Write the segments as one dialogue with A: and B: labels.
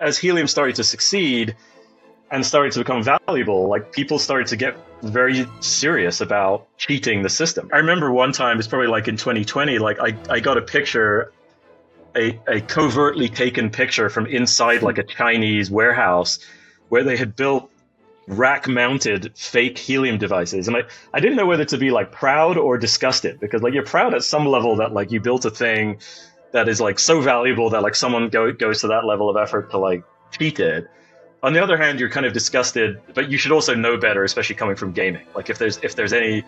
A: as helium started to succeed and started to become valuable, like people started to get very serious about cheating the system. I remember one time, it's probably like in 2020, like I got a picture, a covertly taken picture from inside like a Chinese warehouse where they had built rack-mounted fake helium devices. And I didn't know whether to be like proud or disgusted, because like you're proud at some level that like you built a thing that is like so valuable that like someone goes to that level of effort to like cheat it. On the other hand, you're kind of disgusted, but you should also know better, especially coming from gaming. Like if there's any,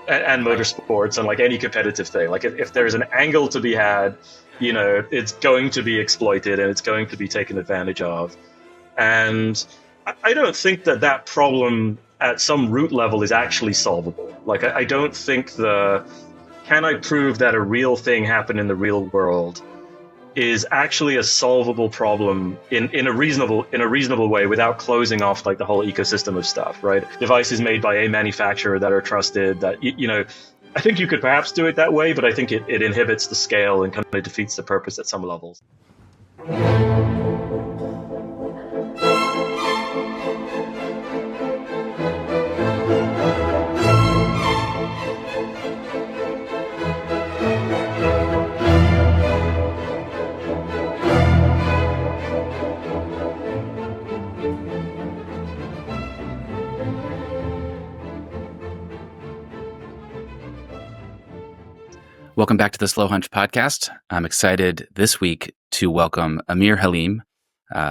A: and motorsports and like any competitive thing, like if there's an angle to be had, you know, it's going to be exploited and it's going to be taken advantage of. And I don't think that problem at some root level is actually solvable. Like I don't think can I prove that a real thing happened in the real world is actually a solvable problem in a reasonable way without closing off like the whole ecosystem of stuff, right? Devices made by a manufacturer that are trusted, that, you know, I think you could perhaps do it that way, but I think it inhibits the scale and kind of defeats the purpose at some levels.
B: Welcome back to the Slow Hunch Podcast. I'm excited this week to welcome Amir Haleem,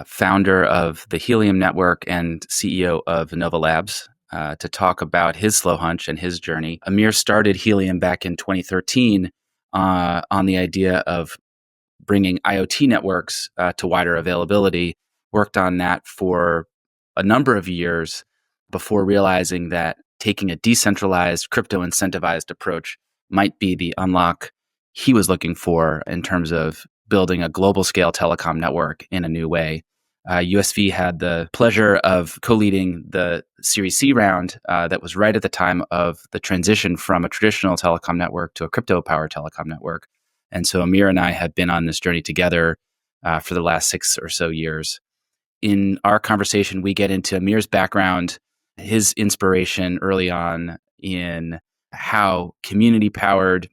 B: founder of the Helium Network and CEO of Nova Labs, to talk about his Slow Hunch and his journey. Amir started Helium back in 2013 on the idea of bringing IoT networks to wider availability, worked on that for a number of years before realizing that taking a decentralized, crypto-incentivized approach might be the unlock he was looking for in terms of building a global scale telecom network in a new way. USV had the pleasure of co-leading the Series C round that was right at the time of the transition from a traditional telecom network to a crypto-powered telecom network. And so Amir and I have been on this journey together for the last 6 or so years. In our conversation, we get into Amir's background, his inspiration early on in how community-powered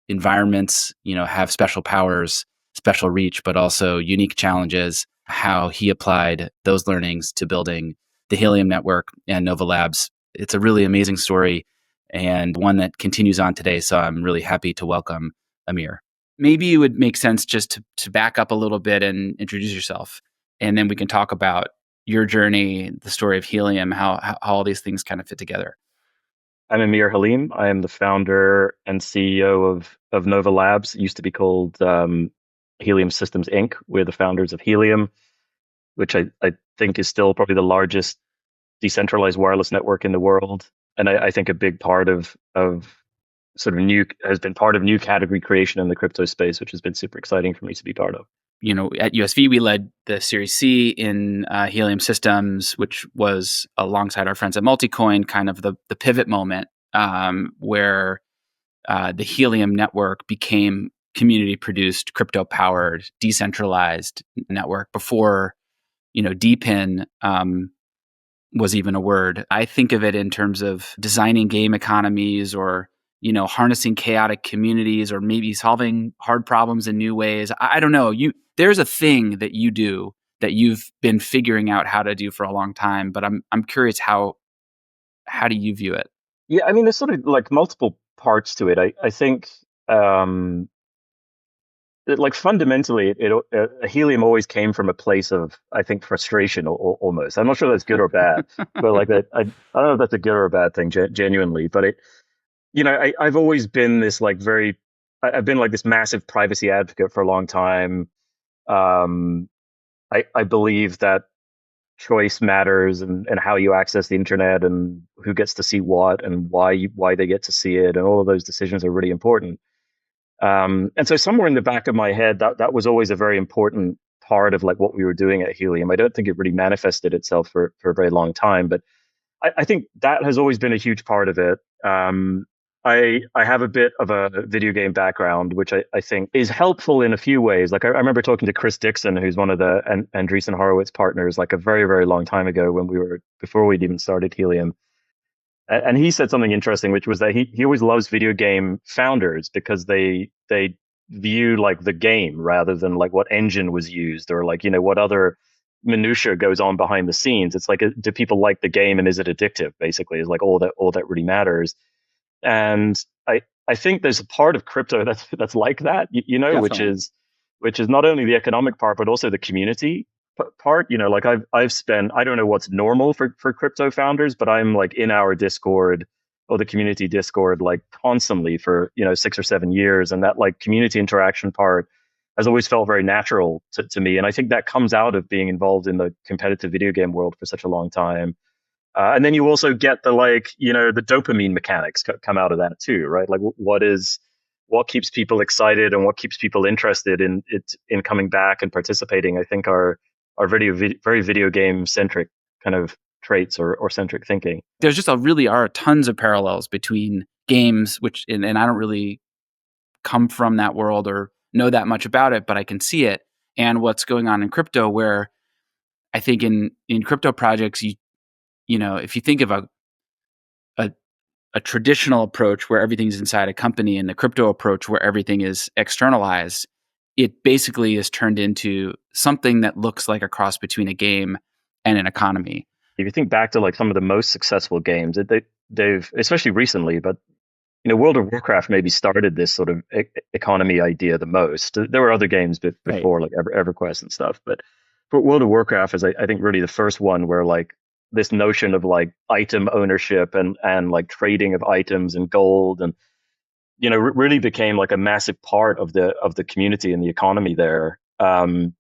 B: environments, you know, have special powers, special reach, but also unique challenges, how he applied those learnings to building the Helium Network and Nova Labs. It's a really amazing story and one that continues on today, so I'm really happy to welcome Amir. Maybe it would make sense just to back up a little bit and introduce yourself, and then we can talk about your journey, the story of Helium, how all these things kind of fit together.
A: I'm Amir Haleem. I am the founder and CEO of Nova Labs. It used to be called Helium Systems, Inc. We're the founders of Helium, which I think is still probably the largest decentralized wireless network in the world. And I think a big part of sort of has been part of new category creation in the crypto space, which has been super exciting for me to be part of.
B: You know, at USV, we led the Series C in Helium Systems, which was alongside our friends at Multicoin, kind of the pivot moment where the Helium network became community-produced, crypto-powered, decentralized network before, you know, DPIN was even a word. I think of it in terms of designing game economies or, you know, harnessing chaotic communities or maybe solving hard problems in new ways. I don't know. There's a thing that you do that you've been figuring out how to do for a long time, but I'm curious how do you view it?
A: Yeah, I mean, there's sort of like multiple parts to it. I think like fundamentally, Helium always came from a place of, I think, frustration almost. I'm not sure that's good or bad, but like that, I don't know if that's a good or a bad thing, genuinely. But you know, I've always been this like I've been like this massive privacy advocate for a long time. I believe that choice matters and how you access the internet and who gets to see what and why they get to see it, and all of those decisions are really important. And so somewhere in the back of my head, that was always a very important part of like what we were doing at Helium. I don't think it really manifested itself for a very long time, but I think that has always been a huge part of it. I have a bit of a video game background, which I think is helpful in a few ways. Like I remember talking to Chris Dixon, who's one of the Andreessen Horowitz partners, like a very, very long time ago when before we'd even started Helium. And he said something interesting, which was that he always loves video game founders because they view like the game rather than like what engine was used or like, what other minutia goes on behind the scenes. It's like, do people like the game and is it addictive? Basically, is like all that really matters. And I think there's a part of crypto that's like that,
B: Definitely.
A: which is not only the economic part but also the community part. Like I've spent, I don't know what's normal for crypto founders, but I'm like in our Discord or the community Discord like constantly for 6 or 7 years, and that like community interaction part has always felt very natural to me, and I think that comes out of being involved in the competitive video game world for such a long time. And then you also get the like, the dopamine mechanics come out of that too, right? Like what keeps people excited and what keeps people interested in it, in coming back and participating, I think are very video game centric kind of traits or centric thinking.
B: There's just really are tons of parallels between games, which, and I don't really come from that world or know that much about it, but I can see it, and what's going on in crypto, where I think in crypto projects, if you think of a a traditional approach where everything's inside a company and the crypto approach where everything is externalized, it basically is turned into something that looks like a cross between a game and an economy.
A: If you think back to like some of the most successful games, they've especially recently, but World of Warcraft maybe started this sort of economy idea the most. There were other games
B: Right.
A: before, like EverQuest and stuff, but World of Warcraft is, I think, really the first one where like this notion of like item ownership and like trading of items and gold and really became like a massive part of the community and the economy there. And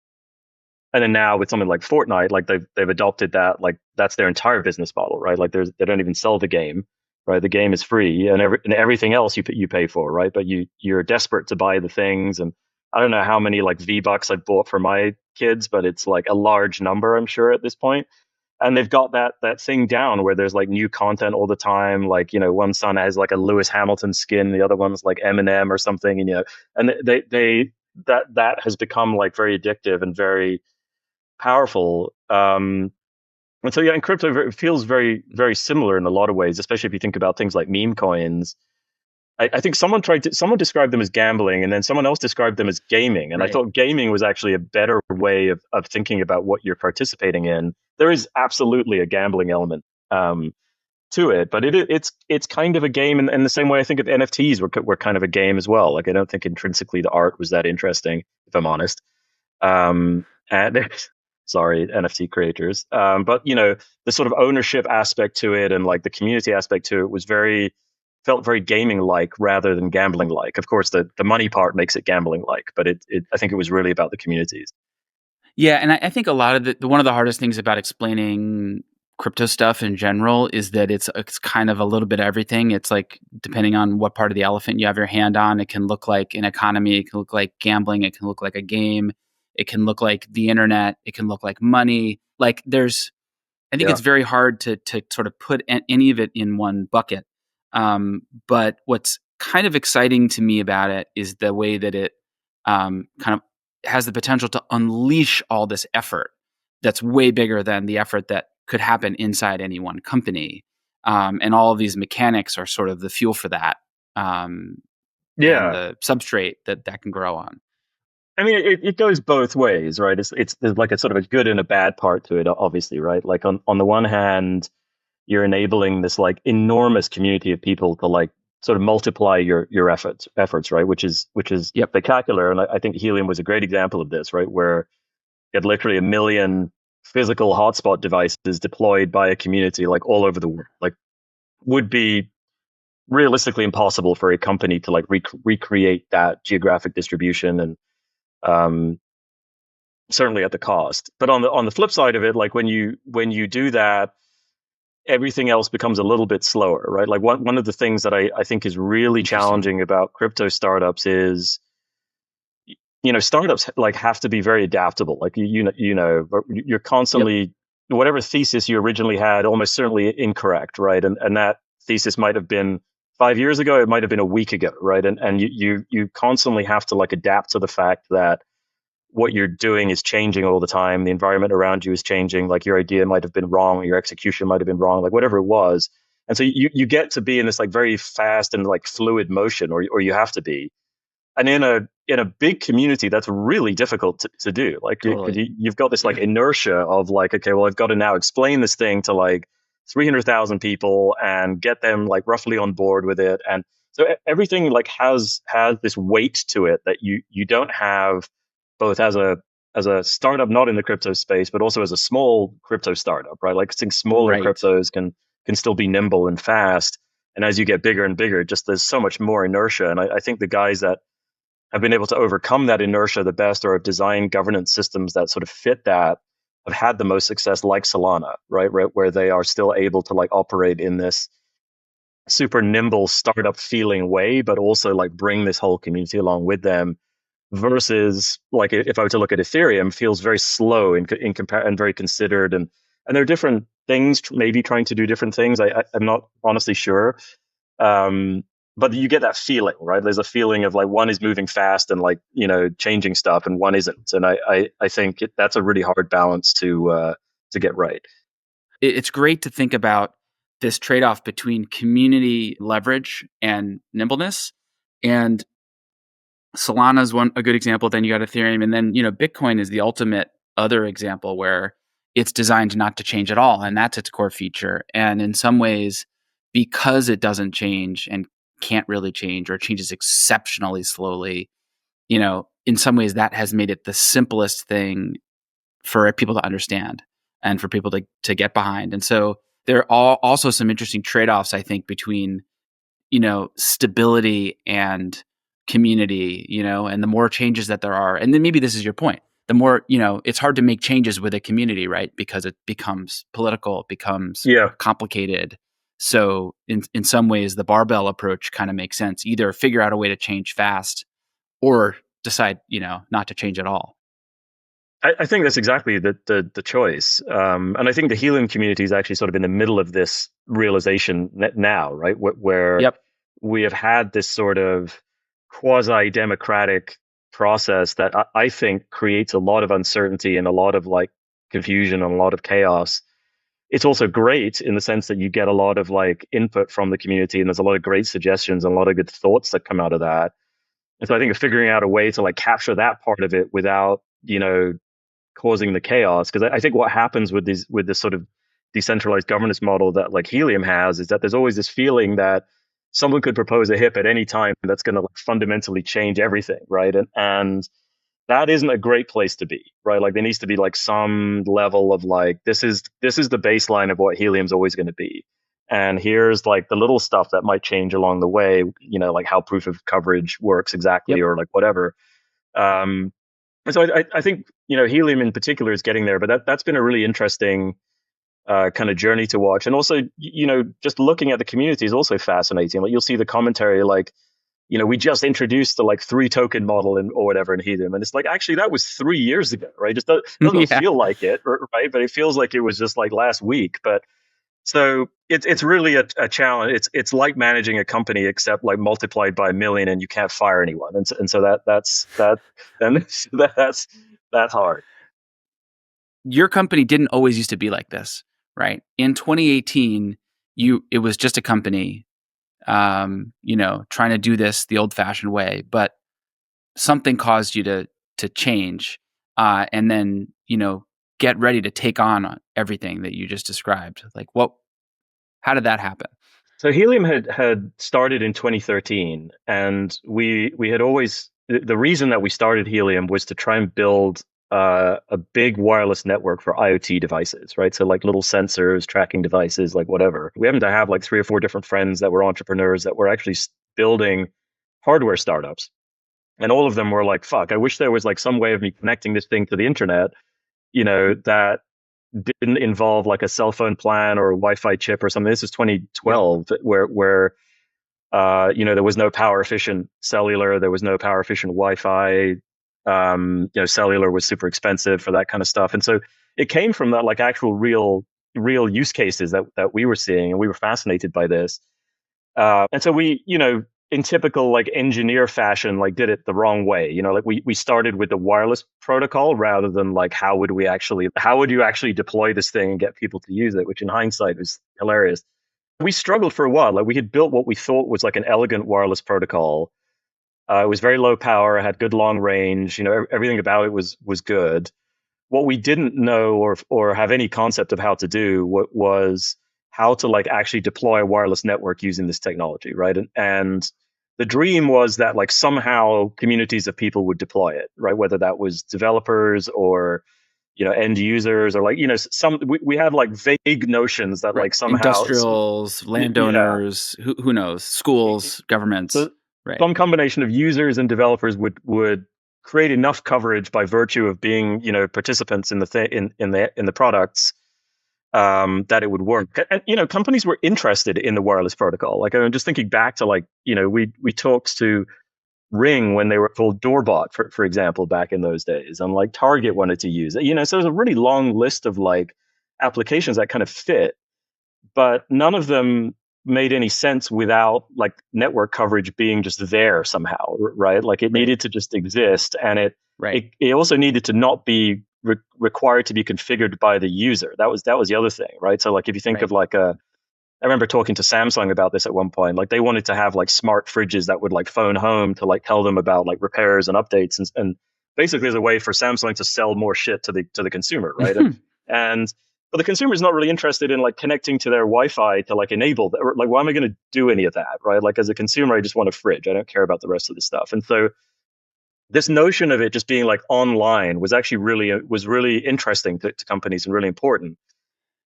A: then now with something like Fortnite, like they've adopted that, like that's their entire business model, right? Like they don't even sell the game, right? The game is free, and everything else you pay for, right? But you're desperate to buy the things, and I don't know how many like V-Bucks I've bought for my kids, but it's like a large number, I'm sure, at this point. And they've got that thing down where there's like new content all the time. Like, one son has like a Lewis Hamilton skin, the other one's like Eminem or something, and that has become like very addictive and very powerful. And so, yeah, in crypto, it feels very, very similar in a lot of ways, especially if you think about things like meme coins. I think someone described them as gambling, and then someone else described them as gaming. And I
B: Right.
A: thought gaming was actually a better way of thinking about what you're participating in. There is absolutely a gambling element to it, but it's kind of a game in the same way I think of NFTs were kind of a game as well. Like I don't think intrinsically the art was that interesting, if I'm honest. And sorry, NFT creators. But the sort of ownership aspect to it and like the community aspect to it felt very gaming like rather than gambling like. Of course, the money part makes it gambling like, but I think it was really about the communities.
B: Yeah, and I think a lot of one of the hardest things about explaining crypto stuff in general is that it's kind of a little bit of everything. It's like depending on what part of the elephant you have your hand on, it can look like an economy, it can look like gambling, it can look like a game, it can look like the internet, it can look like money. Like I think
A: Yeah.
B: it's very hard to sort of put any of it in one bucket. But what's kind of exciting to me about it is the way that it kind of has the potential to unleash all this effort that's way bigger than the effort that could happen inside any one company. And all of these mechanics are sort of the fuel for that, and
A: Yeah.
B: the substrate that can grow on.
A: I mean, it goes both ways, right? There's like a sort of a good and a bad part to it, obviously, right? Like on the one hand, you're enabling this like enormous community of people to like sort of multiply your efforts, right? Which is
B: Yep.
A: spectacular. And I think Helium was a great example of this, right? Where you had literally 1 million physical hotspot devices deployed by a community like all over the world. Like would be realistically impossible for a company to like recreate that geographic distribution, and um, certainly at the cost. But on the flip side of it, like when you do that, everything else becomes a little bit slower, right? Like one of the things that I think is really
B: Interesting.
A: challenging about crypto startups is, startups like have to be very adaptable. Like you're
B: Yep.
A: constantly, whatever thesis you originally had, almost certainly incorrect, right? And that thesis might have been 5 years ago, it might have been a week ago, right? And you constantly have to like adapt to the fact that what you're doing is changing all the time. The environment around you is changing. Like your idea might have been wrong, your execution might have been wrong, like whatever it was. And so you get to be in this like very fast and like fluid motion, or you have to be. And in a big community, that's really difficult to do. Like
B: Totally.
A: you've got this like inertia of like, okay, well, I've got to now explain this thing to like 300,000 people and get them like roughly on board with it. And so everything like has this weight to it that you don't have both as a startup not in the crypto space, but also as a small crypto startup, right? Like I think smaller
B: Right.
A: cryptos can still be nimble and fast. And as you get bigger and bigger, just there's so much more inertia. And I think the guys that have been able to overcome that inertia the best, or have designed governance systems that sort of fit that, have had the most success, like Solana, right? Where they are still able to like operate in this super nimble startup feeling way, but also like bring this whole community along with them. Versus like if I were to look at Ethereum, feels very slow in compare and very considered, and there are different things maybe trying to do different things. I'm not honestly sure. Um, but you get that feeling, right? There's a feeling of like one is moving fast and like, changing stuff, and one isn't. And I think that's a really hard balance to get right.
B: It's great to think about this trade-off between community leverage and nimbleness. And Solana is a good example. Then you got Ethereum, and then Bitcoin is the ultimate other example where it's designed not to change at all, and that's its core feature. And in some ways, because it doesn't change and can't really change, or changes exceptionally slowly, in some ways that has made it the simplest thing for people to understand and for people to get behind. And so there are also some interesting trade-offs, I think, between stability and community, and the more changes that there are, and then maybe this is your point, the more, it's hard to make changes with a community, right? Because it becomes political, it becomes
A: Yeah.
B: complicated. So in some ways, the barbell approach kind of makes sense. Either figure out a way to change fast or decide, not to change at all.
A: I think that's exactly the choice. And I think the Helium community is actually sort of in the middle of this realization now, right? Where
B: Yep.
A: we have had this sort of quasi-democratic process that I think creates a lot of uncertainty and a lot of like confusion and a lot of chaos. It's also great in the sense that you get a lot of like input from the community, and there's a lot of great suggestions and a lot of good thoughts that come out of that. And so I think figuring out a way to like capture that part of it without, causing the chaos. Because I think what happens with this sort of decentralized governance model that like Helium has is that there's always this feeling that someone could propose a HIP at any time that's going to like fundamentally change everything, right? And that isn't a great place to be, right? Like there needs to be like some level of like this is the baseline of what Helium's always going to be. And here's like the little stuff that might change along the way, like how proof of coverage works exactly,
B: Yep.
A: or like whatever. And so I think Helium in particular is getting there, but that's been a really interesting kind of journey to watch. And also just looking at the community is also fascinating. Like you'll see the commentary like we just introduced the like 3 token model or whatever in Helium, and it's like actually that was 3 years ago, right? It just doesn't
B: Yeah.
A: feel like it, right? But it feels like it was just like last week. But so it's really a challenge. It's like managing a company except like multiplied by a million, and you can't fire anyone. And so that's hard.
B: Your company didn't always used to be like this, right? In 2018, it was just a company, trying to do this the old-fashioned way, but something caused you to change, and then get ready to take on everything that you just described. Like, how did that happen?
A: So Helium had started in 2013, and we had always the reason that we started Helium was to try and build a big wireless network for IoT devices, right? So like little sensors, tracking devices, like whatever. We happened to have like 3 or 4 different friends that were entrepreneurs that were actually building hardware startups, and all of them were like, "Fuck, I wish there was like some way of me connecting this thing to the internet, that didn't involve like a cell phone plan or a Wi-Fi chip or something." This is 2012, where there was no power efficient cellular, there was no power efficient Wi-Fi. Cellular was super expensive for that kind of stuff, and so it came from that like actual real use cases that we were seeing, and we were fascinated by this. And so we, in typical like engineer fashion, like did it the wrong way. Like we started with the wireless protocol rather than like how would you actually deploy this thing and get people to use it, which in hindsight was hilarious. We struggled for a while. Like we had built what we thought was like an elegant wireless protocol. It was very low power, had good long range. Everything about it was good. What we didn't know or have any concept of how to do was how to like actually deploy a wireless network using this technology, right? And the dream was that like somehow communities of people would deploy it, right? Whether that was developers or end users or like we had like vague notions that like somehow
B: industrials, landowners, who knows, schools, governments.
A: So some combination of users and developers would create enough coverage by virtue of being participants in the products that it would work. And companies were interested in the wireless protocol. Like I'm just thinking back to like we talked to Ring when they were called Doorbot, for example, back in those days, and like Target wanted to use it. So there's a really long list of like applications that kind of fit, but none of them made any sense without like network coverage being just there somehow, right? Like it needed to just exist, and it also needed to not be required to be configured by the user. That was the other thing, right? So like if you think of like I remember talking to Samsung about this at one point. Like they wanted to have like smart fridges that would like phone home to like tell them about like repairs and updates and basically as a way for Samsung to sell more shit to the consumer, right? But the consumer is not really interested in like connecting to their Wi-Fi to like enable that. Like, why am I going to do any of that, right? Like as a consumer, I just want a fridge. I don't care about the rest of the stuff. And so this notion of it just being like online was actually really interesting to companies and really important.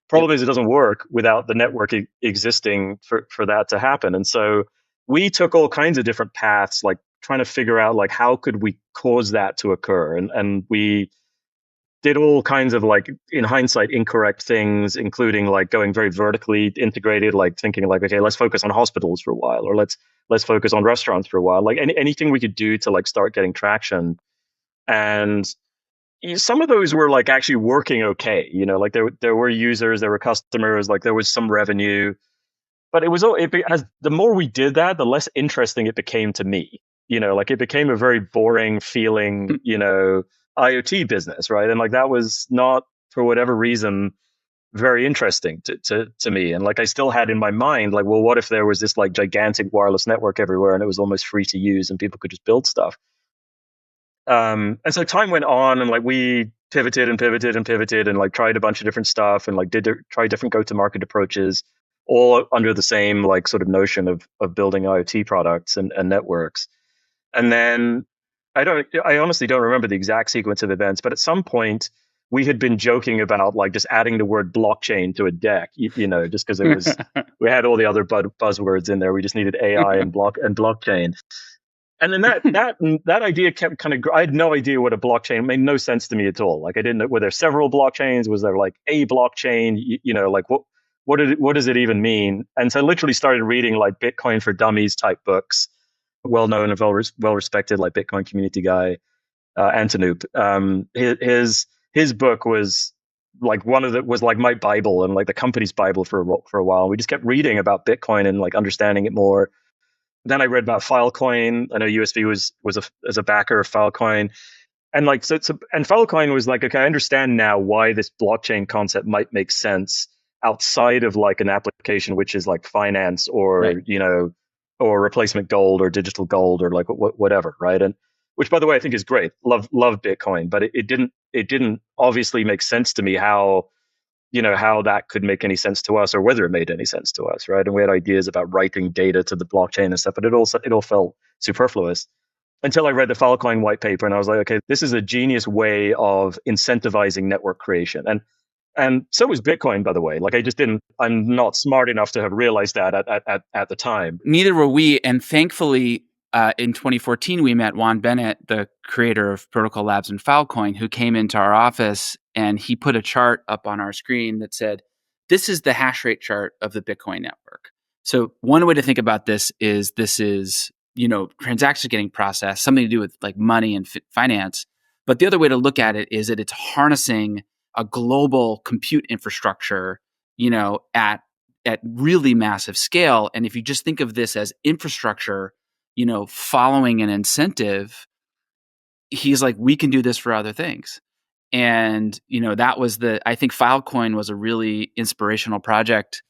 A: Problem is it doesn't work without the network existing for that to happen. And so we took all kinds of different paths, like trying to figure out like how could we cause that to occur. And we did all kinds of like, in hindsight, incorrect things, including like going very vertically integrated, like thinking like, okay, let's focus on hospitals for a while, or let's focus on restaurants for a while, like anything we could do to like start getting traction. And some of those were like actually working okay, like there were users, there were customers, like there was some revenue, but as the more we did that, the less interesting it became to me. Like it became a very boring feeling, IoT business, right? And like that was not, for whatever reason, very interesting to me. And like I still had in my mind, like, well, what if there was this like gigantic wireless network everywhere and it was almost free to use and people could just build stuff? And so time went on, and like we pivoted and like tried a bunch of different stuff and like try different go-to-market approaches, all under the same like sort of notion of building IoT products and networks. And then I honestly don't remember the exact sequence of events, but at some point we had been joking about like just adding the word blockchain to a deck, just because it was we had all the other buzzwords in there. We just needed AI and blockchain. And then that idea kept kind of. I had no idea what a blockchain. It made no sense to me at all. Like I didn't know, were there several blockchains? Was there like a blockchain? Like what does it even mean? And so I literally started reading like Bitcoin for Dummies type books, well known and well respected like Bitcoin community guy, Antonoop. His book was like was like my Bible and like the company's Bible for a while. We just kept reading about Bitcoin and like understanding it more. Then I read about Filecoin. I know USB was as a backer of Filecoin, and like and Filecoin was like, okay, I understand now why this blockchain concept might make sense outside of like an application which is like finance or or replacement gold or digital gold or like whatever, right? And which, by the way, I think is great. Love Bitcoin, but it didn't obviously make sense to me how that could make any sense to us or whether it made any sense to us, right? And we had ideas about writing data to the blockchain and stuff, but it all felt superfluous until I read the Filecoin white paper, and I was like, okay, this is a genius way of incentivizing network creation. And so was Bitcoin, by the way. Like I'm not smart enough to have realized that at the time.
B: Neither were we, and thankfully, in 2014, we met Juan Bennett, the creator of Protocol Labs and Filecoin, who came into our office and he put a chart up on our screen that said, this is the hash rate chart of the Bitcoin network. So one way to think about this is transactions getting processed, something to do with like money and finance. But the other way to look at it is that it's harnessing a global compute infrastructure, at at really massive scale. And if you just think of this as infrastructure, following an incentive, he's like, we can do this for other things. And, that was I think Filecoin was a really inspirational project,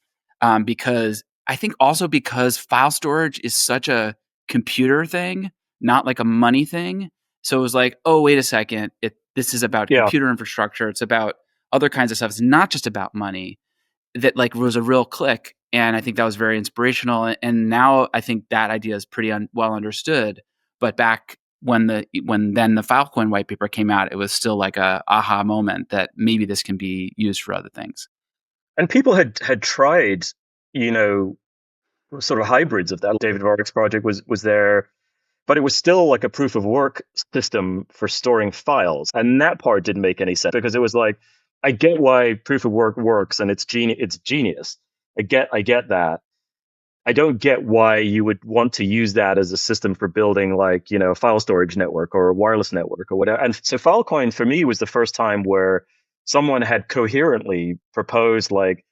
B: because I think also because file storage is such a computer thing, not like a money thing. So it was like, oh, wait a second. This is about computer infrastructure. It's about other kinds of stuff. It's not just about money. That like was a real click. And I think that was very inspirational. And now I think that idea is pretty well understood. But back when then the Filecoin white paper came out, it was still like a aha moment that maybe this can be used for other things.
A: And people had tried, sort of hybrids of that. David Varrick's project was there, but it was still like a proof of work system for storing files. And that part didn't make any sense, because it was like, I get why proof of work works and it's genius. I get that. I don't get why you would want to use that as a system for building like, a file storage network or a wireless network or whatever. And so Filecoin for me was the first time where someone had coherently proposed like,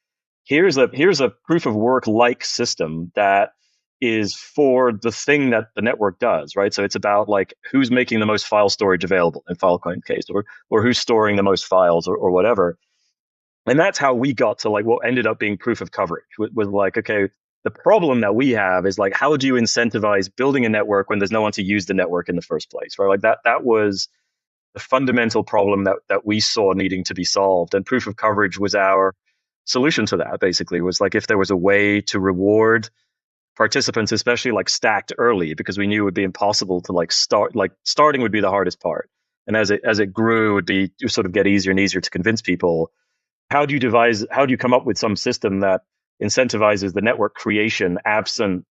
A: here's a proof of work like system that is for the thing that the network does, right? So it's about like who's making the most file storage available in Filecoin case, or who's storing the most files or whatever. And that's how we got to like what ended up being proof of coverage, was like, okay, the problem that we have is like, how do you incentivize building a network when there's no one to use the network in the first place, right? Like that was the fundamental problem that we saw needing to be solved. And proof of coverage was our solution to that. Basically was like, if there was a way to reward participants, especially like stacked early, because we knew it would be impossible to like starting would be the hardest part. And as it grew, it would sort of get easier and easier to convince people. How do you come up with some system that incentivizes the network creation absent,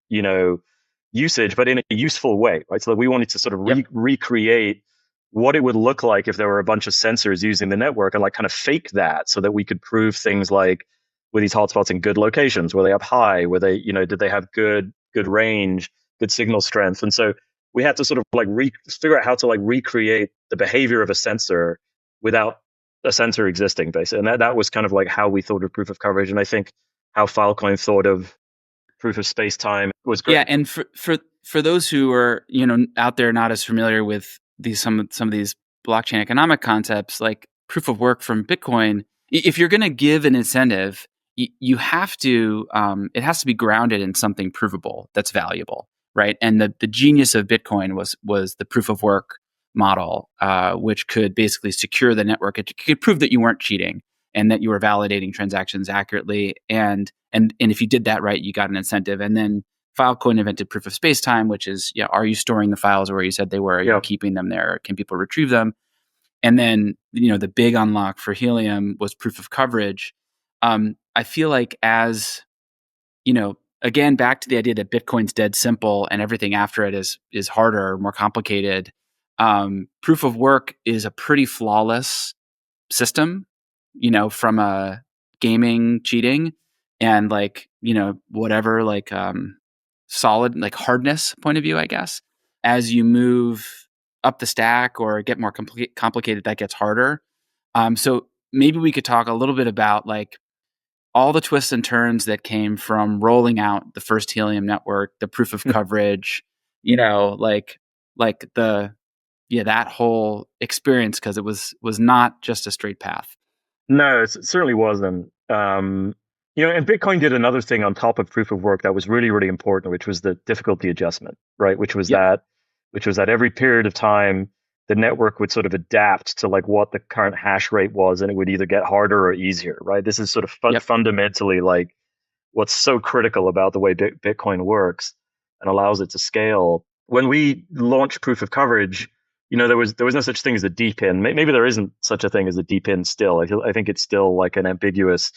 A: usage, but in a useful way, right? So we wanted to sort of recreate what it would look like if there were a bunch of sensors using the network, and like kind of fake that so that we could prove things like, were these hotspots in good locations? Were they up high? Were they, did they have good range, good signal strength? And so we had to sort of like figure out how to like recreate the behavior of a sensor without a sensor existing, basically. And that was kind of like how we thought of proof of coverage. And I think how Filecoin thought of proof of space time was great.
B: Yeah, and for those who are out there not as familiar with some of these blockchain economic concepts, like proof of work from Bitcoin, if you're going to give an incentive, you have to it has to be grounded in something provable that's valuable, right? And the genius of Bitcoin was the proof of work model, which could basically secure the network. It could prove that you weren't cheating and that you were validating transactions accurately. And if you did that right, you got an incentive. And then Filecoin invented proof of space time, which is, are you storing the files where you said they were? Are you keeping them there? Can people retrieve them? And then, the big unlock for Helium was proof of coverage. I feel like again, back to the idea that Bitcoin's dead simple and everything after it is harder, more complicated. Proof of work is a pretty flawless system, from a gaming cheating and like, whatever, like solid, like hardness point of view, I guess. As you move up the stack or get more complicated, that gets harder. So maybe we could talk a little bit about like all the twists and turns that came from rolling out the first Helium network, the proof of coverage, that whole experience, because it was not just a straight path.
A: No, it certainly wasn't. And Bitcoin did another thing on top of proof of work that was really, really important, which was the difficulty adjustment, right? Which was that every period of time, the network would sort of adapt to like what the current hash rate was, and it would either get harder or easier, right? This is sort of fundamentally like what's so critical about the way Bitcoin works and allows it to scale. When we launched proof of coverage, there was no such thing as a DPIN. Maybe there isn't such a thing as a DPIN still. I think it's still like an ambiguous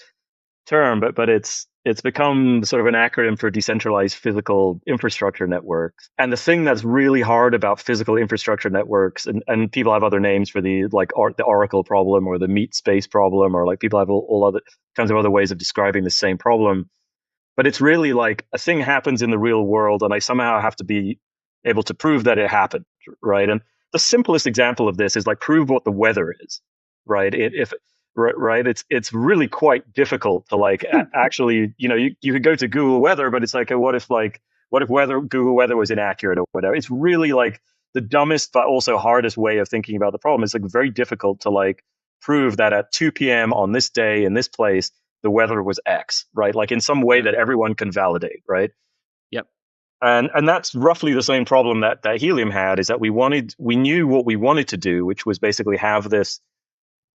A: term, but it's become sort of an acronym for decentralized physical infrastructure networks. And the thing that's really hard about physical infrastructure networks, and people have other names for the like the Oracle problem or the meat space problem, or like people have all other kinds of other ways of describing the same problem. But it's really like a thing happens in the real world, and I somehow have to be able to prove that it happened, right? And the simplest example of this is like prove what the weather is, right? If right? It's really quite difficult to like actually, you could go to Google Weather, but it's like, what if Google Weather was inaccurate or whatever? It's really like the dumbest but also hardest way of thinking about the problem. It's like very difficult to like prove that at 2 p.m. on this day in this place the weather was X, right? Like in some way that everyone can validate, right?
B: Yep.
A: And that's roughly the same problem that Helium had, is that we knew what we wanted to do, which was basically have this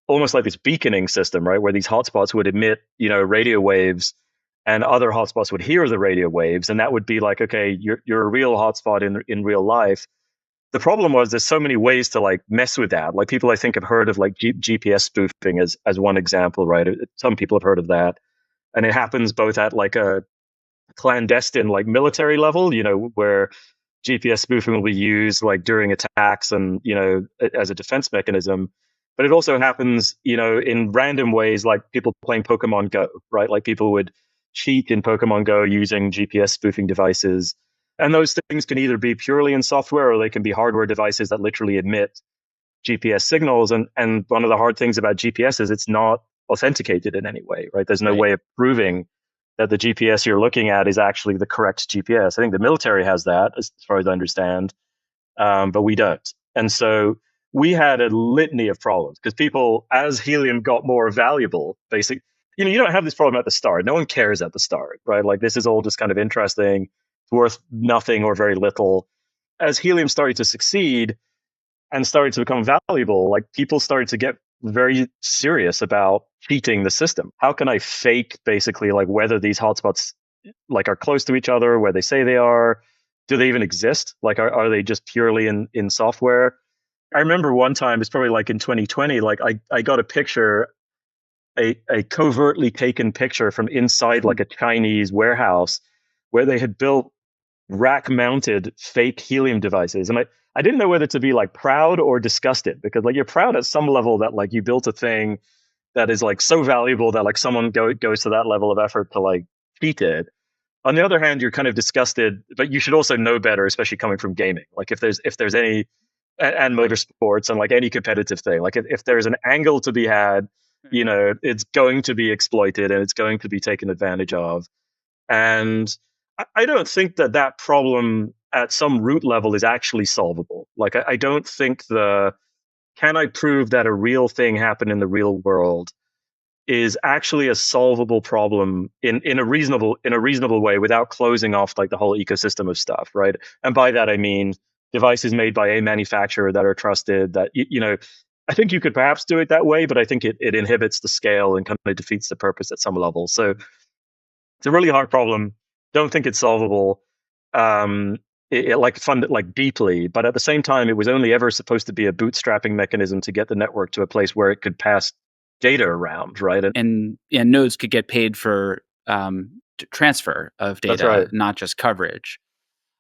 A: almost like this beaconing system, right? Where these hotspots would emit, radio waves, and other hotspots would hear the radio waves. And that would be like, okay, you're a real hotspot in real life. The problem was there's so many ways to like mess with that. Like people I think have heard of like GPS spoofing as one example, right? Some people have heard of that. And it happens both at like a clandestine like military level, where GPS spoofing will be used like during attacks and, as a defense mechanism. But it also happens, in random ways, like people playing Pokemon Go, right? Like people would cheat in Pokemon Go using GPS spoofing devices. And those things can either be purely in software or they can be hardware devices that literally emit GPS signals. And one of the hard things about GPS is it's not authenticated in any way, right? There's no way of proving that the GPS you're looking at is actually the correct GPS. I think the military has that, as far as I understand, but we don't. And so we had a litany of problems because people, as helium got more valuable, basically, you don't have this problem at the start. No one cares at the start, right? Like this is all just kind of interesting. It's worth nothing or very little. As helium started to succeed and started to become valuable, like people started to get very serious about cheating the system. How can I fake basically like whether these hotspots like are close to each other, where they say they are? Do they even exist? Like are they just purely in software? I remember one time, it's probably like in 2020, like I got a picture, a covertly taken picture from inside like a Chinese warehouse where they had built rack mounted fake helium devices. And I didn't know whether to be like proud or disgusted, because like you're proud at some level that like you built a thing that is like so valuable that like someone goes to that level of effort to like cheat it. On the other hand, you're kind of disgusted, but you should also know better, especially coming from gaming. Like if there's any, and motorsports and like any competitive thing, like if there's an angle to be had, it's going to be exploited and it's going to be taken advantage of. And I don't think that problem at some root level is actually solvable. Like I don't think can I prove that a real thing happened in the real world is actually a solvable problem in a reasonable way without closing off like the whole ecosystem of stuff, right? And by that I mean devices made by a manufacturer that are trusted, that I think you could perhaps do it that way, but I think it inhibits the scale and kind of defeats the purpose at some level. So it's a really hard problem. Don't think it's solvable. It like fund it like deeply, but at the same time, it was only ever supposed to be a bootstrapping mechanism to get the network to a place where it could pass data around, right?
B: And nodes could get paid for transfer of data,
A: right.
B: Not just coverage.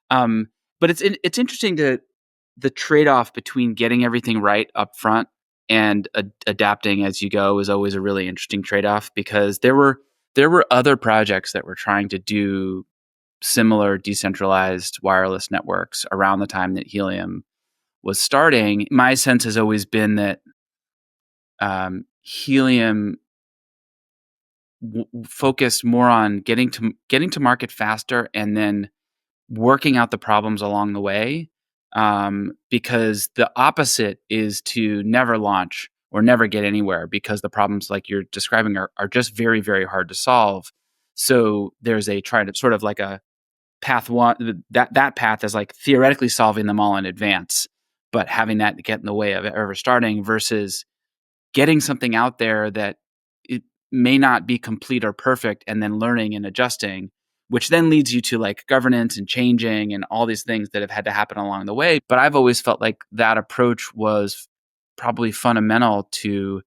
B: But it's interesting the trade-off between getting everything right up front and adapting as you go is always a really interesting trade-off, because there were other projects that were trying to do similar decentralized wireless networks around the time that Helium was starting. My sense has always been that Helium focused more on getting to market faster and then working out the problems along the way, because the opposite is to never launch or never get anywhere, because the problems like you're describing are just very, very hard to solve. So there's sort of like a path one, that path is like theoretically solving them all in advance, but having that get in the way of ever starting, versus getting something out there that it may not be complete or perfect and then learning and adjusting, which then leads you to like governance and changing and all these things that have had to happen along the way. But I've always felt like that approach was probably fundamental to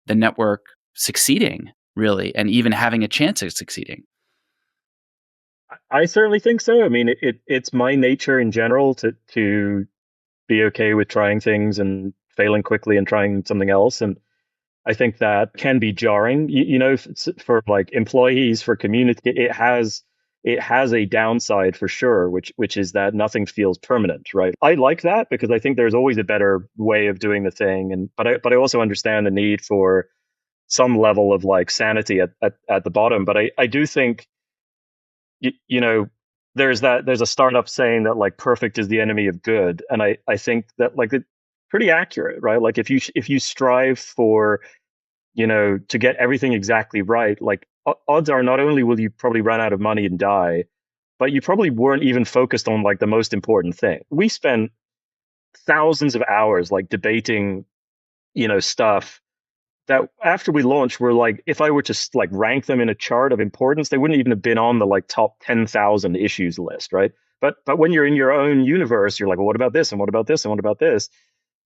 B: the network succeeding, really, and even having a chance at succeeding.
A: I certainly think so. I mean, it's my nature in general to be okay with trying things and failing quickly and trying something else. And I think that can be jarring, for like employees, for community. It has a downside for sure, which is that nothing feels permanent, right? I like that because I think there's always a better way of doing the thing, but I also understand the need for some level of like sanity at the bottom. But I do think, you know, there's a startup saying that like perfect is the enemy of good. And I think that like it's pretty accurate, right? Like if you strive for, to get everything exactly right, like odds are not only will you probably run out of money and die, but you probably weren't even focused on like the most important thing. We spent thousands of hours like debating, stuff that after we launched were like, if I were to like rank them in a chart of importance, they wouldn't even have been on the like top 10,000 issues list, right? But when you're in your own universe, you're like, well, what about this? And what about this? And what about this?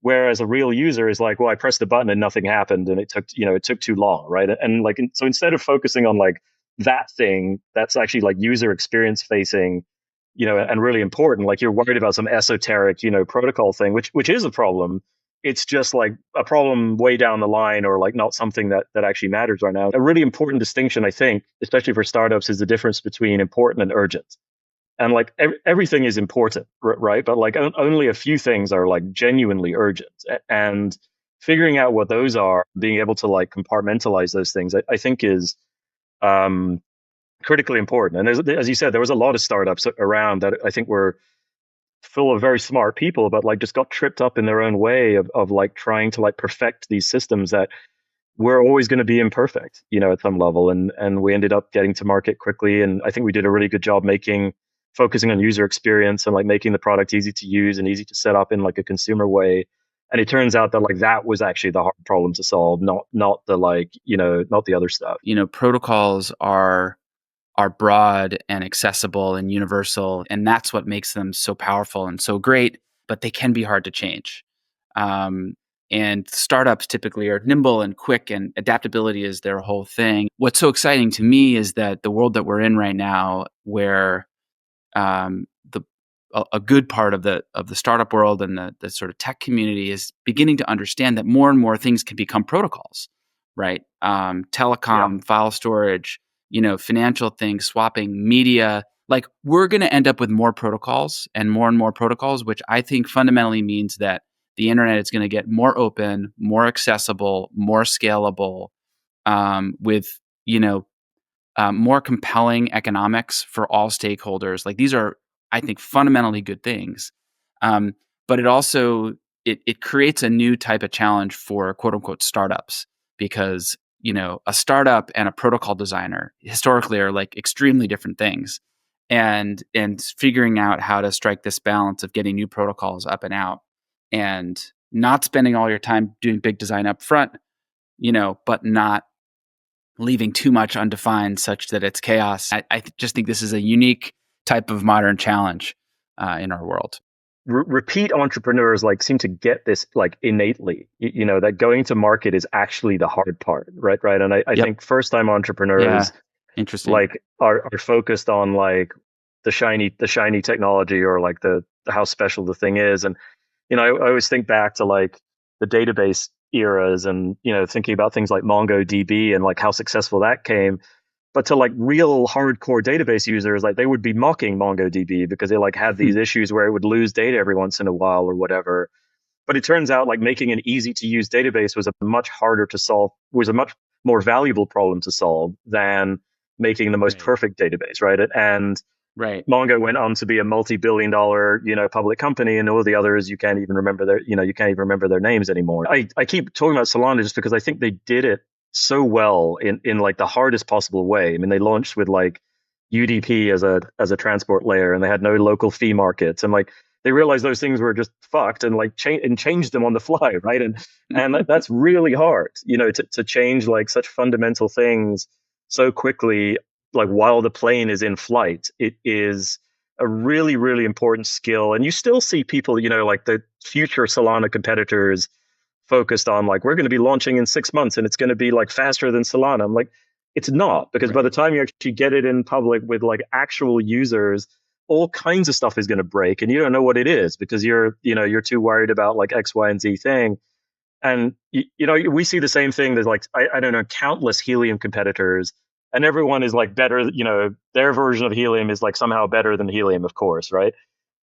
A: Whereas a real user is like, well, I pressed the button and nothing happened, and it took too long, right? And like, so instead of focusing on like that thing that's actually like user experience facing, and really important, like you're worried about some esoteric, protocol thing, which is a problem. It's just like a problem way down the line, or like not something that actually matters right now. A really important distinction, I think, especially for startups, is the difference between important and urgent. And like everything is important, right? But like only a few things are like genuinely urgent. And figuring out what those are, being able to like compartmentalize those things, I think is critically important. And as you said, there was a lot of startups around that I think were full of very smart people, but like just got tripped up in their own way of like trying to like perfect these systems that were always going to be imperfect, at some level. And we ended up getting to market quickly. And I think we did a really good job focusing on user experience and like making the product easy to use and easy to set up in like a consumer way. And it turns out that like that was actually the hard problem to solve, not the like, not the other stuff.
B: Protocols are broad and accessible and universal, and that's what makes them so powerful and so great, but they can be hard to change. And startups typically are nimble and quick, and adaptability is their whole thing. What's so exciting to me is that the world that we're in right now, where a good part of the startup world and the sort of tech community is beginning to understand that more and more things can become protocols, right? Telecom, file storage, financial things, swapping, media. Like we're going to end up with more protocols, which I think fundamentally means that the internet is going to get more open, more accessible, more scalable, with more compelling economics for all stakeholders. Like these are, I think, fundamentally good things. But it also it creates a new type of challenge for quote unquote startups, because a startup and a protocol designer historically are like extremely different things, and figuring out how to strike this balance of getting new protocols up and out and not spending all your time doing big design up front, but not leaving too much undefined such that it's chaos. I just think this is a unique type of modern challenge in our world.
A: Repeat entrepreneurs like seem to get this like innately, that going to market is actually the hard part, right? And I think first time entrepreneurs
B: interesting
A: like are focused on like the shiny technology, or like the how special the thing is. And I always think back to like the database eras, and thinking about things like MongoDB and like how successful that came. But to like real hardcore database users, like they would be mocking MongoDB because it like had these issues where it would lose data every once in a while or whatever. But it turns out like making an easy to use database was a much more valuable problem to solve than making the most perfect database, right? And Mongo went on to be a multi-billion-dollar, public company, and all the others you can't even remember their names anymore. I keep talking about Solana just because I think they did it so well in like the hardest possible way. I mean, they launched with like UDP as a transport layer, and they had no local fee markets, and like they realized those things were just fucked, and like changed them on the fly, right? And that's really hard, to change like such fundamental things so quickly, like while the plane is in flight. It is a really, really important skill. And you still see people, like the future Solana competitors focused on like, we're going to be launching in 6 months and it's going to be like faster than Solana. I'm like, it's not, because by the time you actually get it in public with like actual users, all kinds of stuff is going to break, and you don't know what it is because you're too worried about like X, Y, and Z thing. And we see the same thing. There's like I don't know, countless Helium competitors, and everyone is like better. Their version of Helium is like somehow better than Helium, of course, right?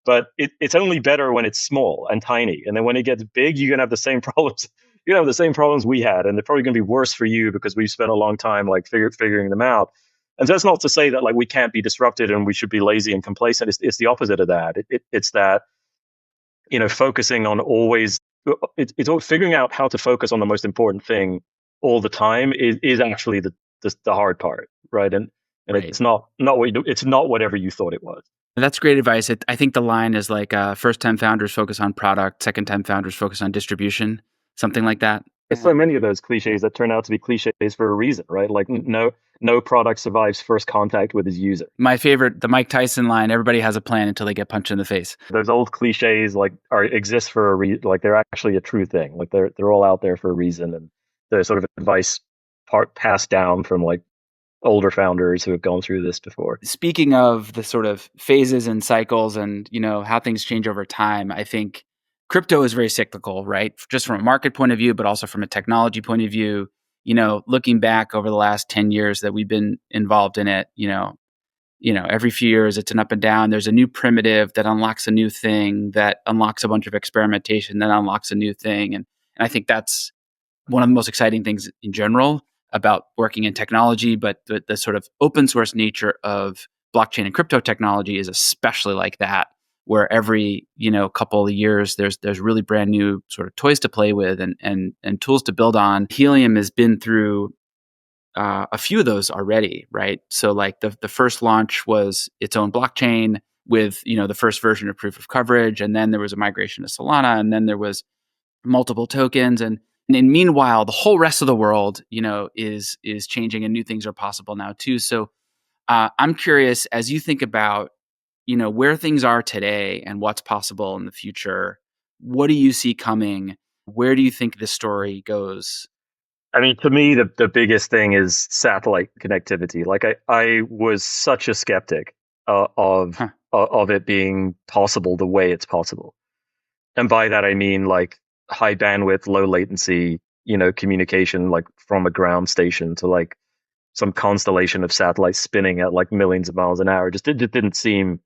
A: But it's only better when it's small and tiny, and then when it gets big, you're gonna have the same problems you have the same problems we had, and they're probably going to be worse for you because we've spent a long time like figuring them out. And that's not to say that like we can't be disrupted and we should be lazy and complacent. It's the opposite of that. It's that, focusing on always, it's all figuring out how to focus on the most important thing all the time is actually the hard part, right? And
B: Right.
A: it's not what you do. It's not whatever you thought it was.
B: That's great advice. I think the line is like first-time founders focus on product, second-time founders focus on distribution, something like that.
A: There's so many of those cliches that turn out to be cliches for a reason, right? Like no product survives first contact with its user.
B: My favorite, the Mike Tyson line, everybody has a plan until they get punched in the face.
A: Those old cliches exist for a reason. Like they're actually a true thing. Like they're all out there for a reason, and the sort of advice passed down from like older founders who have gone through this before.
B: Speaking of the sort of phases and cycles and, how things change over time, I think crypto is very cyclical, right? Just from a market point of view, but also from a technology point of view. Looking back over the last 10 years that we've been involved in it, every few years it's an up and down. There's a new primitive that unlocks a new thing, that unlocks a bunch of experimentation, that unlocks a new thing. And I think that's one of the most exciting things in general about working in technology, but the sort of open source nature of blockchain and crypto technology is especially like that, where every couple of years there's really brand new sort of toys to play with and tools to build on. Helium has been through a few of those already, right? So like the first launch was its own blockchain with the first version of proof of coverage, and then there was a migration to Solana, and then there was multiple tokens, and meanwhile the whole rest of the world is changing and new things are possible now too. So I'm curious, as you think about where things are today and what's possible in the future, what do you see coming? Where do you think this story goes?
A: I mean, to me, the biggest thing is satellite connectivity. Like I was such a skeptic of it being possible the way it's possible. And by that, I mean like high bandwidth, low latency, communication, like from a ground station to like some constellation of satellites spinning at like millions of miles an hour. It didn't seem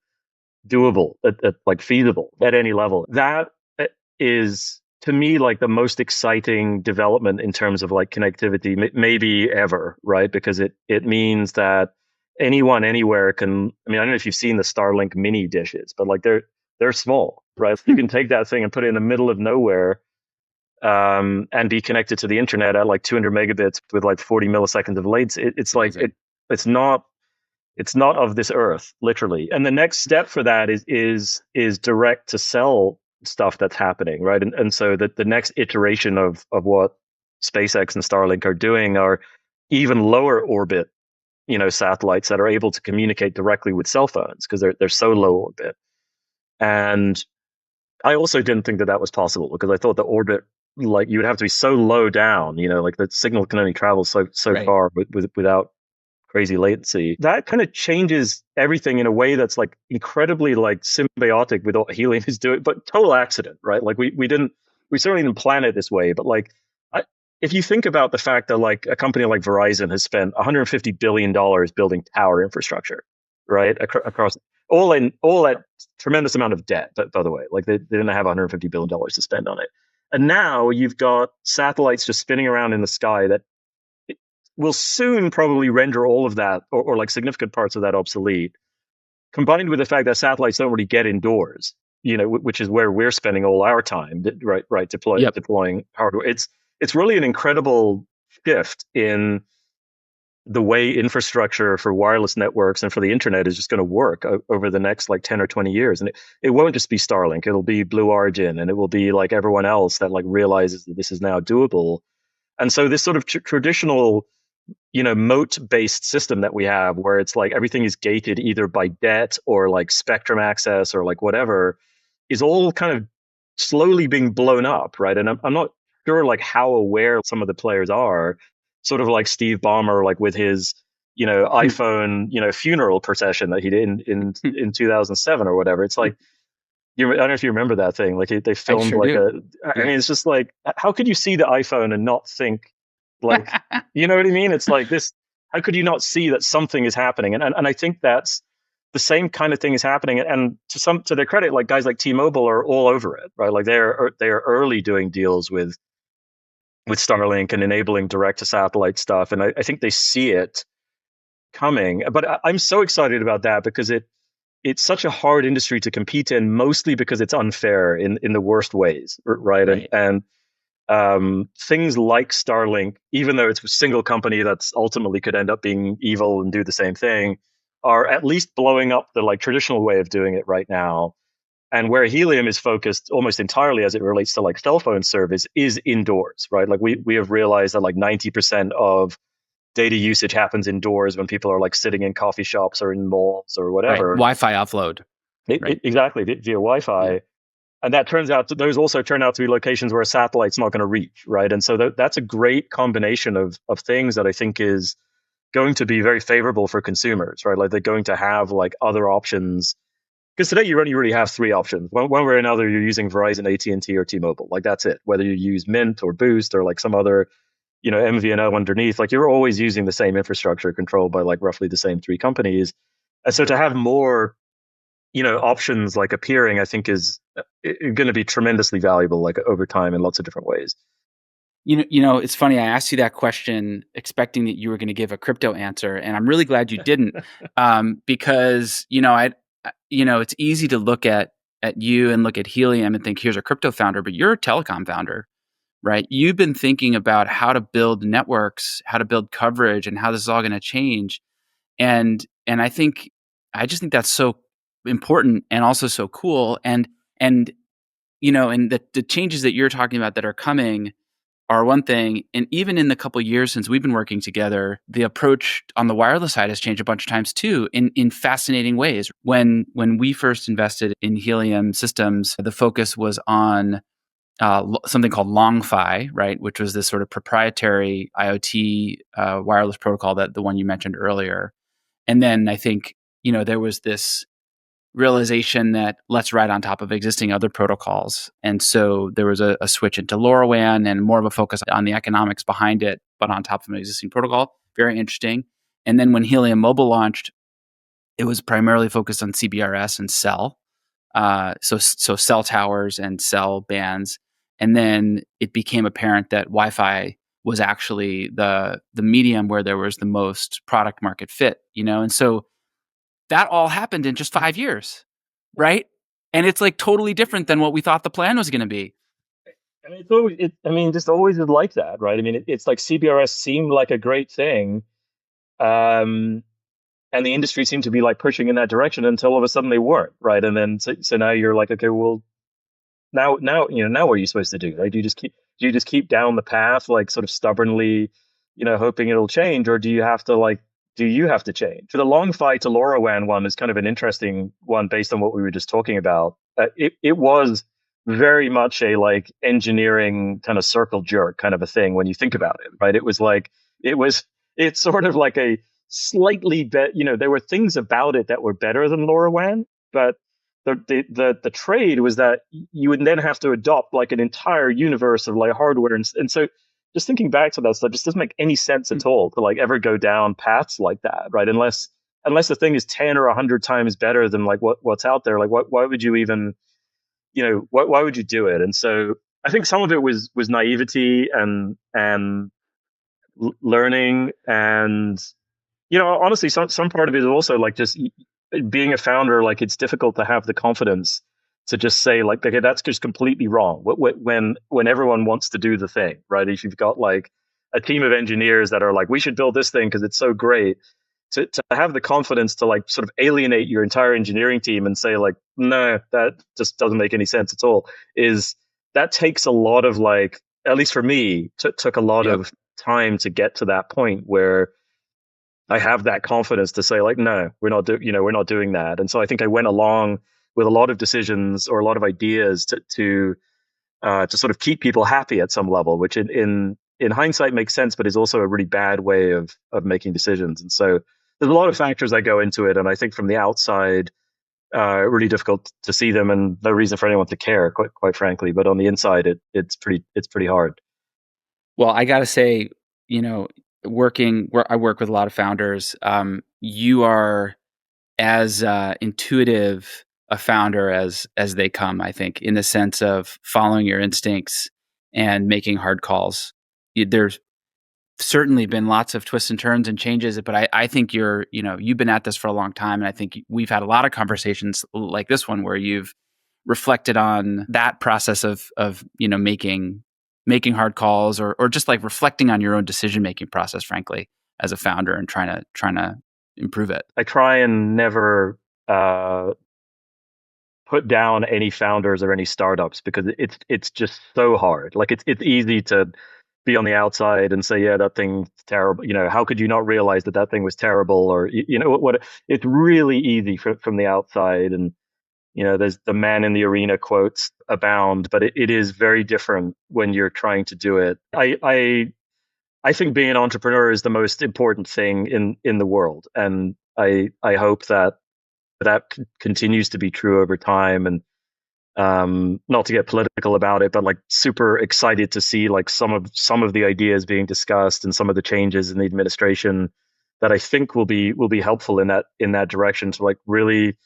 A: doable, like feasible at any level. That is, to me, like the most exciting development in terms of like connectivity, maybe ever, right? Because it means that anyone anywhere can. I mean, I don't know if you've seen the Starlink mini dishes, but like they're small, right? You can take that thing and put it in the middle of nowhere, and be connected to the internet at like 200 megabits with like 40 milliseconds of latency. It's like it's not of this earth, literally. And the next step for that is direct to cell stuff that's happening, right? And so that the next iteration of what SpaceX and Starlink are doing are even lower orbit, satellites that are able to communicate directly with cell phones because they're so low orbit. And I also didn't think that was possible because I thought the orbit, like you would have to be so low down, like the signal can only travel so right. far without crazy latency. That kind of changes everything in a way that's like incredibly like symbiotic with what Helium is doing, but total accident, right? Like we certainly didn't plan it this way, but like if you think about the fact that like a company like Verizon has spent $150 billion building tower infrastructure, right? Across all that tremendous amount of debt, by the way, like they didn't have $150 billion to spend on it. And now you've got satellites just spinning around in the sky that will soon probably render all of that or like significant parts of that obsolete, combined with the fact that satellites don't really get indoors, which is where we're spending all our time, right, deploying hardware. It's really an incredible shift in the way infrastructure for wireless networks and for the internet is just going to work over the next like 10 or 20 years. And it won't just be Starlink, it'll be Blue Origin, and it will be like everyone else that like realizes that this is now doable. And so this sort of traditional, moat-based system that we have, where it's like everything is gated either by debt or like spectrum access or like whatever, is all kind of slowly being blown up, right? And I'm not sure like how aware some of the players are, sort of like Steve Ballmer, like with his, iPhone, funeral procession that he did in 2007 or whatever. It's like, I don't know if you remember that thing. Like they filmed I mean, it's just like, how could you see the iPhone and not think like, you know what I mean? It's like this, how could you not see that something is happening? And I think that's the same kind of thing is happening. And to their credit, like guys like T-Mobile are all over it, right? Like they are early doing deals with with Starlink and enabling direct to satellite stuff. And I think they see it coming. But I'm so excited about that because it's such a hard industry to compete in, mostly because it's unfair in the worst ways, right?
B: Right.
A: And things like Starlink, even though it's a single company that's ultimately could end up being evil and do the same thing, are at least blowing up the like traditional way of doing it right now. And where Helium is focused almost entirely as it relates to like cell phone service is indoors, right? Like we have realized that like 90% of data usage happens indoors when people are like sitting in coffee shops or in malls or
B: Right.
A: whatever.
B: Wi-Fi offload. Right.
A: Exactly, via Wi-Fi.
B: Yeah.
A: And that turns out those also turn out to be locations where a satellite's not going to reach, right? And so that's a great combination of things that I think is going to be very favorable for consumers, right? Like they're going to have like other options. Because today you only really have three options. One way or another, you're using Verizon, AT&T, or T-Mobile. Like that's it. Whether you use Mint or Boost or like some other, MVNO underneath, like you're always using the same infrastructure controlled by like roughly the same three companies. And so to have more, options like appearing, I think is going to be tremendously valuable, like over time in lots of different ways.
B: It's funny. I asked you that question expecting that you were going to give a crypto answer, and I'm really glad you didn't, because it's easy to look at you and look at Helium and think here's a crypto founder, but you're a telecom founder, right? You've been thinking about how to build networks, how to build coverage, and how this is all going to change, and I just think that's so important and also so cool, and the changes that you're talking about that are coming are one thing. And even in the couple of years since we've been working together, the approach on the wireless side has changed a bunch of times too, in fascinating ways. When we first invested in Helium Systems, the focus was on something called LongFi, right, which was this sort of proprietary IoT wireless protocol, that the one you mentioned earlier. And then I think there was this realization that let's ride on top of existing other protocols. And so there was a switch into LoRaWAN and more of a focus on the economics behind it, but on top of an existing protocol. Very interesting. And then when Helium Mobile launched, it was primarily focused on CBRS and cell. So cell towers and cell bands. And then it became apparent that Wi-Fi was actually the medium where there was the most product market fit, and so that all happened in just 5 years, right? And it's like totally different than what we thought the plan was going to be.
A: I mean, just always is like that, right? I mean, it's like CBRS seemed like a great thing, and the industry seemed to be like pushing in that direction until all of a sudden they weren't, right? And then so now you're like, okay, well, now what are you supposed to do? Like, do you just keep down the path, like sort of stubbornly, hoping it'll change, or do you have to change? For the LongFi to LoRaWAN one is kind of an interesting one based on what we were just talking about. It was very much a like engineering kind of circle jerk kind of a thing when you think about it, right? It's sort of like a slightly there were things about it that were better than LoRaWAN, but the trade was that you would then have to adopt like an entire universe of like hardware, and so just thinking back to that stuff just doesn't make any sense at all to like ever go down paths like that, right? Unless the thing is 10 or 100 times better than like what's out there, like why would you even, why would you do it? And so I think some of it was naivety and learning, and honestly some part of it is also like just being a founder. Like it's difficult to have the confidence to just say like, okay, that's just completely wrong when everyone wants to do the thing, right? If you've got like a team of engineers that are like, we should build this thing because it's so great, to have the confidence to like sort of alienate your entire engineering team and say like, no, that just doesn't make any sense at all, is that takes a lot of like, at least for me, took a lot of time to get to that point where I have that confidence to say like, no, we're not doing that. And so I think I went along with a lot of decisions or a lot of ideas to sort of keep people happy at some level, which in hindsight makes sense, but is also a really bad way of making decisions. And so there's a lot of factors that go into it, and I think from the outside, really difficult to see them, and no reason for anyone to care, quite frankly. But on the inside, it's pretty hard.
B: Well, I got to say, I work with a lot of founders. You are as intuitive a founder as they come, I think, in the sense of following your instincts and making hard calls. there's certainly been lots of twists and turns and changes, but I think you've been at this for a long time. And I think we've had a lot of conversations like this one where you've reflected on that process of making hard calls or just like reflecting on your own decision-making process, frankly, as a founder and trying to improve it.
A: I try and never put down any founders or any startups because it's just so hard. Like it's easy to be on the outside and say, yeah, that thing's terrible. How could you not realize that thing was terrible? Or what? It's really easy from the outside, and there's the man in the arena quotes abound, but it is very different when you're trying to do it. I think being an entrepreneur is the most important thing in the world, and I hope that continues to be true over time. And not to get political about it, but like super excited to see like some of the ideas being discussed and some of the changes in the administration that I think will be helpful in that direction to like really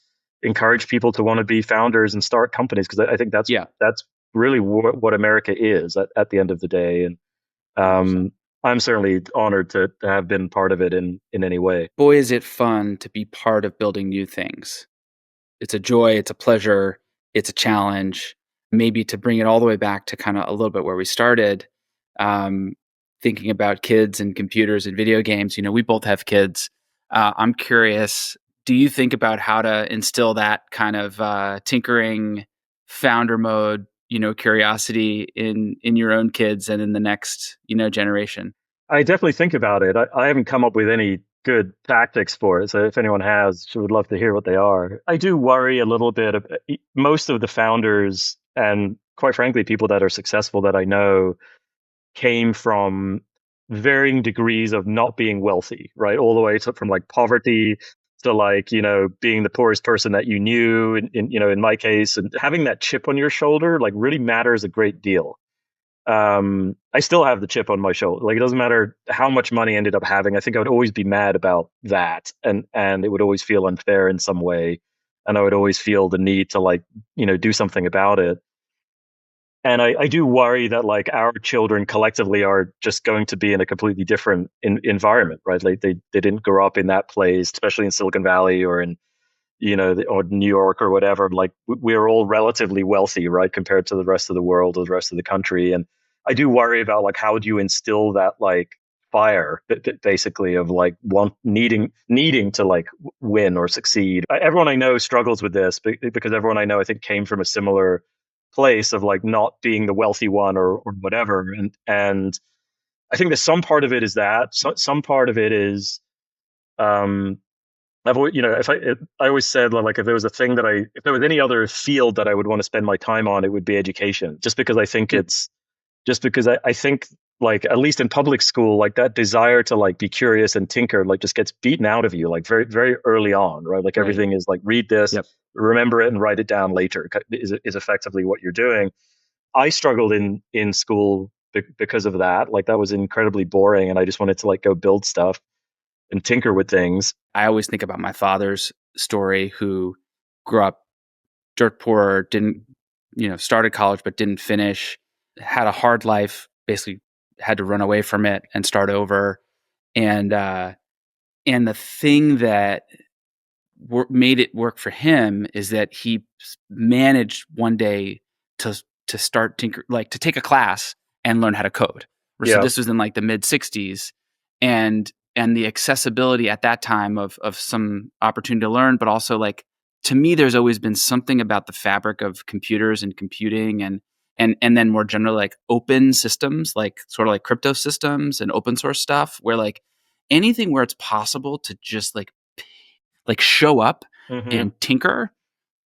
A: encourage people to want to be founders and start companies, because I think that's really what America is at the end of the day. And I'm certainly honored to have been part of it in any way.
B: Boy, is it fun to be part of building new things. It's a joy, it's a pleasure, it's a challenge. Maybe to bring it all the way back to kind of a little bit where we started, thinking about kids and computers and video games. We both have kids. I'm curious, do you think about how to instill that kind of tinkering, founder mode, curiosity in your own kids and in the next, generation?
A: I definitely think about it. I haven't come up with any good tactics for it. So if anyone has, I would love to hear what they are. I do worry a little bit. Most of the founders and quite frankly, people that are successful that I know came from varying degrees of not being wealthy, right? All the way from like poverty to like, being the poorest person that you knew in my case, and having that chip on your shoulder, like really matters a great deal. I still have the chip on my shoulder. Like, it doesn't matter how much money I ended up having. I think I would always be mad about that. And it would always feel unfair in some way. And I would always feel the need to like, do something about it. And I do worry that like our children collectively are just going to be in a completely different environment, right? Like they didn't grow up in that place, especially in Silicon Valley or in, or New York or whatever. Like we're all relatively wealthy, right? Compared to the rest of the world or the rest of the country. And I do worry about like, how do you instill that like fire basically of like needing to like win or succeed. Everyone I know struggles with this because everyone I know, I think, came from a similar place of like not being the wealthy one or whatever. And I think that some part of it is that some part of it is, I've always, I always said like if there was a thing if there was any other field that I would want to spend my time on, it would be education. Just because I think I think like at least in public school, like that desire to like be curious and tinker like just gets beaten out of you like very very early on, right? Like everything is like read this, remember it, and write it down later is effectively what you're doing. I struggled in school because of that. Like that was incredibly boring, and I just wanted to like go build stuff and tinker with things.
B: I always think about my father's story, who grew up dirt poor, didn't, started college, but didn't finish, had a hard life, basically had to run away from it and start over. And the thing that made it work for him is that he managed one day to start to take a class and learn how to code. So this was in like the mid 60s, and the accessibility at that time of some opportunity to learn, but also like, to me, there's always been something about the fabric of computers and computing and then more generally like open systems, like sort of like crypto systems and open source stuff, where like anything where it's possible to just like show up and tinker,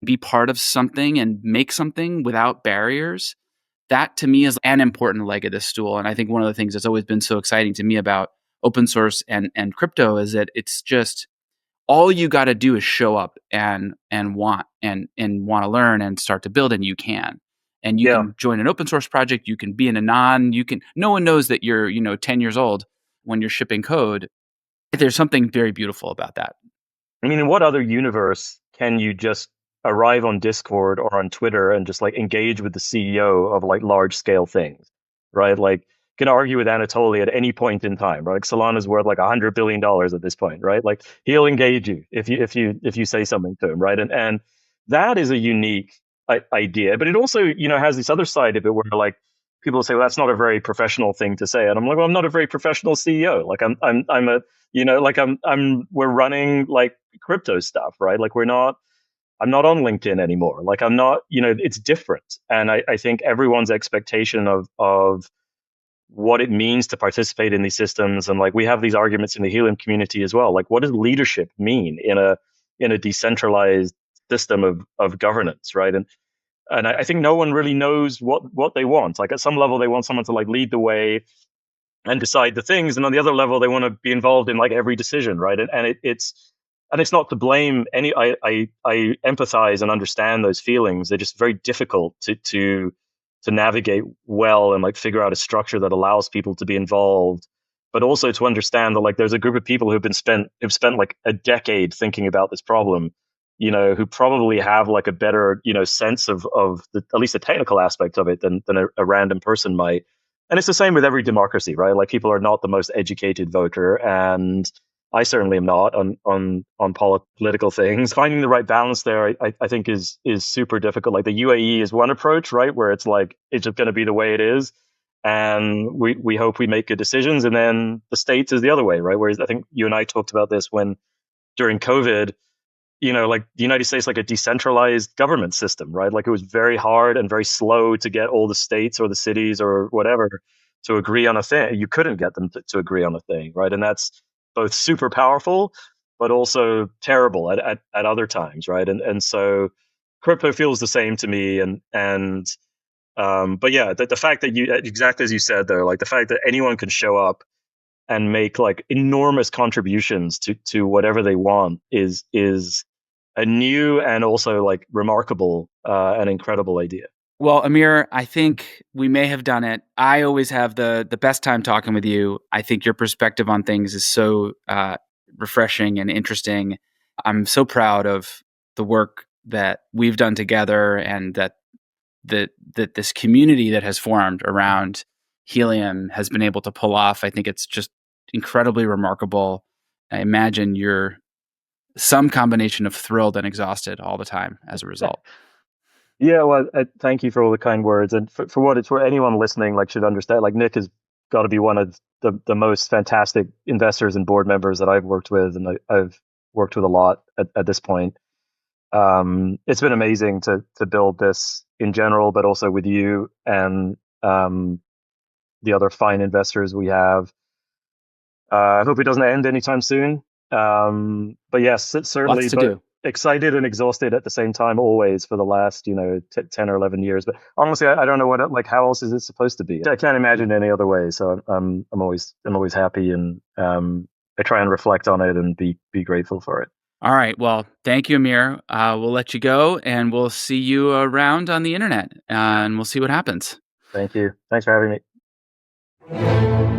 B: be part of something and make something without barriers. That to me is an important leg of this stool. And I think one of the things that's always been so exciting to me about open source and crypto is that it's just all you got to do is show up and want to learn and start to build, and you can. And you can join an open source project. You can be in no one knows that you're 10 years old when you're shipping code. There's something very beautiful about that.
A: I mean, in what other universe can you just arrive on Discord or on Twitter and just like engage with the CEO of like large scale things, right? Like can argue with Anatoly at any point in time, right? Like Solana's worth like $100 billion at this point, right? Like he'll engage you if you say something to him, right? And that is a unique idea, but it also, has this other side of it where like people say, well, that's not a very professional thing to say. And I'm like, well, I'm not a very professional CEO. Like I'm a, like we're running like crypto stuff, right? Like I'm not on LinkedIn anymore. Like I'm not, it's different. And I think everyone's expectation of what it means to participate in these systems. And like we have these arguments in the Helium community as well. Like what does leadership mean in a decentralized system of governance, right? And I think no one really knows what they want. Like at some level, they want someone to like lead the way and decide the things, and on the other level, they want to be involved in like every decision, right? And it's not to blame any. I empathize and understand those feelings. They're just very difficult to navigate well and like figure out a structure that allows people to be involved, but also to understand that like there's a group of people who've spent like a decade thinking about this problem, who probably have like a better, sense of at least the technical aspect of it than a random person might. And it's the same with every democracy, right? Like people are not the most educated voter, and I certainly am not on political things. Finding the right balance there, I think is super difficult. Like the UAE is one approach, right, where it's like it's just going to be the way it is, and we hope we make good decisions. And then the States is the other way, right? Whereas I think you and I talked about this when during COVID, like the United States, like a decentralized government system, right? Like it was very hard and very slow to get all the states or the cities or whatever to agree on a thing. You couldn't get them to agree on a thing, right? And that's both super powerful, but also terrible at other times, right? And so crypto feels the same to me. But yeah, the fact that exactly as you said there, like the fact that anyone can show up and make like enormous contributions to whatever they want is a new and also like remarkable and incredible idea.
B: Well, Amir, I think we may have done it. I always have the best time talking with you. I think your perspective on things is so refreshing and interesting. I'm so proud of the work that we've done together, and that this community that has formed around Helium has been able to pull off. I think it's just incredibly remarkable. I imagine you're some combination of thrilled and exhausted all the time as a result.
A: Yeah, well, thank you for all the kind words, and for what it's worth, anyone listening like should understand. Like Nick has got to be one of the most fantastic investors and board members that I've worked with, and I've worked with a lot at this point. It's been amazing to build this in general, but also with you and the other fine investors we have. I hope it doesn't end anytime soon. But yes, it's certainly
B: Lots to do.
A: Excited and exhausted at the same time, always for the last 10 or 11 years. But honestly, I don't know how else is it supposed to be. I can't imagine any other way. So I'm always happy, and I try and reflect on it and be grateful for it.
B: All right. Well, thank you, Amir. We'll let you go, and we'll see you around on the internet, and we'll see what happens.
A: Thank you. Thanks for having me.